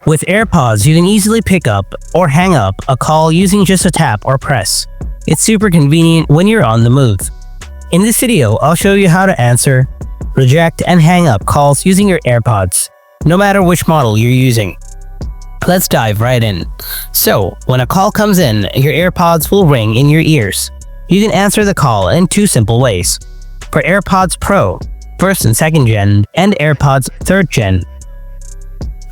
With AirPods, you can easily pick up or hang up a call using just a tap or press. It's super convenient when you're on the move. In this video, I'll show you how to answer, reject, and hang up calls using your AirPods, no matter which model you're using. Let's dive right in. So, when a call comes in, your AirPods will ring in your ears. You can answer the call in two simple ways. For AirPods Pro, 1st and 2nd Gen, and AirPods 3rd Gen.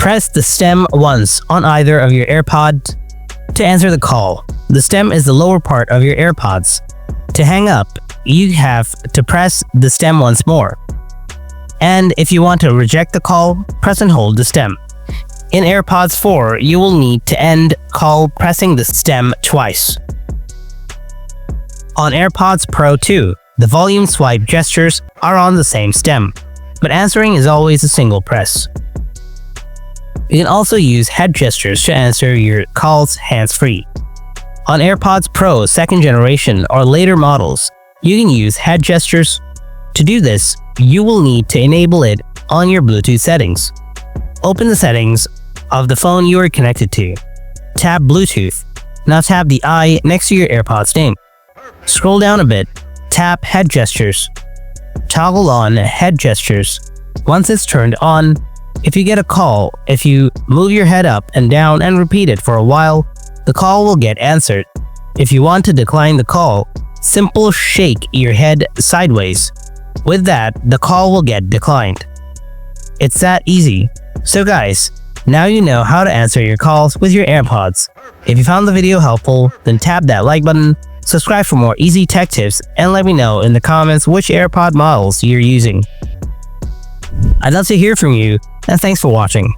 Press the stem once on either of your AirPods to answer the call. The stem is the lower part of your AirPods. To hang up, you have to press the stem once more. And if you want to reject the call, press and hold the stem. In AirPods 4, you will need to end call pressing the stem twice. On AirPods Pro 2, the volume swipe gestures are on the same stem, but answering is always a single press. You can also use head gestures to answer your calls hands-free. On AirPods Pro 2nd generation or later models, you can use head gestures. To do this, you will need to enable it on your Bluetooth settings. Open the settings of the phone you are connected to. Tap Bluetooth. Now tap the I next to your AirPods name. Scroll down a bit, tap head gestures. Toggle on head gestures. Once it's turned on, if you get a call, if you move your head up and down and repeat it for a while, the call will get answered. If you want to decline the call, simply shake your head sideways. With that, the call will get declined. It's that easy. So guys, now you know how to answer your calls with your AirPods. If you found the video helpful, then tap that like button, subscribe for more easy tech tips, and let me know in the comments which AirPod models you're using. I'd love to hear from you, and thanks for watching.